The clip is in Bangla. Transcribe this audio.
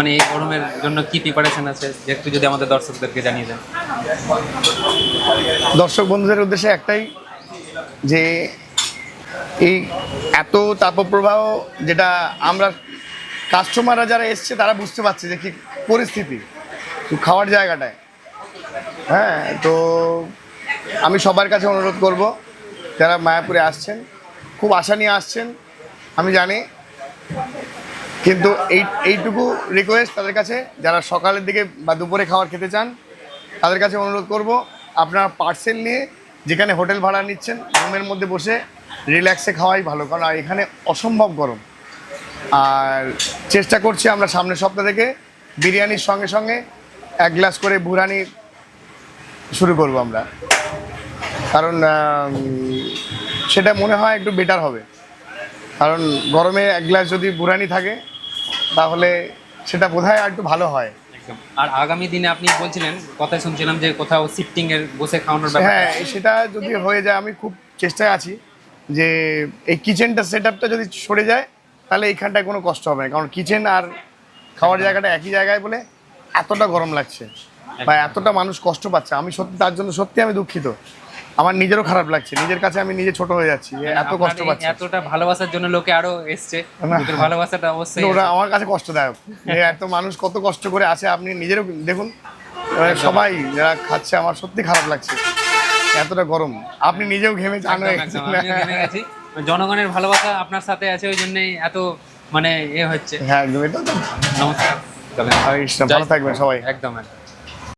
মানে এই গরমের জন্য কি প্রিপারেশন আছে একটু যদি আমাদের দর্শকদেরকে জানিয়ে দেন। দর্শক বন্ধুদের উদ্দেশ্যে একটাই, যে এই এত তাপপ্রবাহ, যেটা আমরা কাস্টমাররা যারা এসছে তারা বুঝতে পারছে যে কি পরিস্থিতি খাওয়ার জায়গাটায়। হ্যাঁ, তো আমি সবার কাছে অনুরোধ করব, যারা মায়াপুরে আসছেন খুব আশা নিয়ে আসছেন আমি জানি, কিন্তু এইটুকু রিকোয়েস্ট তাদের কাছে, যারা সকালের দিকে বা দুপুরে খাবার খেতে চান তাদের কাছে অনুরোধ করব, আপনারা পার্সেল নিয়ে যেখানে হোটেল ভাড়া নিচ্ছেন রুমের মধ্যে বসে রিল্যাক্সে খাওয়াই ভালো, কারণ এখানে অসম্ভব গরম। আর চেষ্টা করছি আমরা সামনের সপ্তাহ থেকে বিরিয়ানির সঙ্গে সঙ্গে 1 গ্লাস করে বুরানি শুরু করব আমরা, কারণ সেটা মনে হয় একটু বেটার হবে। কারণ গরমে 1 গ্লাস যদি বুরানি থাকে তাহলে সেটা বোধহয় আর একটু ভালো হয়। একদম। আর আগামী দিনে আপনি বলছিলেন, কথায় শুনছিলাম যে কোথাও শিফটিং এর বসে খাওয়ানোর ব্যাপার। হ্যাঁ, সেটা যদি হয়ে যায় আমি খুব চেষ্টায় আছি যে এই কিচেনটা সেট আপটা যদি সরে যায় তাহলে এইখানটায় কোনো কষ্ট হবে না, কারণ কিচেন আর খাওয়ার জায়গাটা একই জায়গায় বলে এতটা গরম লাগছে বা এতটা মানুষ কষ্ট পাচ্ছে। আমি সত্যি তার জন্য সত্যি আমি দুঃখিত, আমার নিজেরও খারাপ লাগছে, নিজের কাছে আমি নিজে ছোট হয়ে যাচ্ছি, এত কষ্ট পাচ্ছি। এতটা ভালোবাসার জন্য লোকে আরো এসছে, ওদের ভালোবাসাটা অবশ্যই ওরা আমার কাছে কষ্টদায়ক, এত মানুষ কত কষ্ট করে আছে, আপনি নিজেরও দেখুন, সবাই যারা খাচ্ছে, আমার সত্যি খারাপ লাগছে এতটা গরম। আপনি নিজেও ঘেমে চান হয়ে গেছেন। আমিও জেনে গেছি, জনগণের ভালোবাসা আপনার সাথে আছে, ওই জন্যই এত মানে হচ্ছে। হ্যাঁ, একদম। এটা তো নমস্কার, ভালো থাকবেন সবাই। একদম একদম।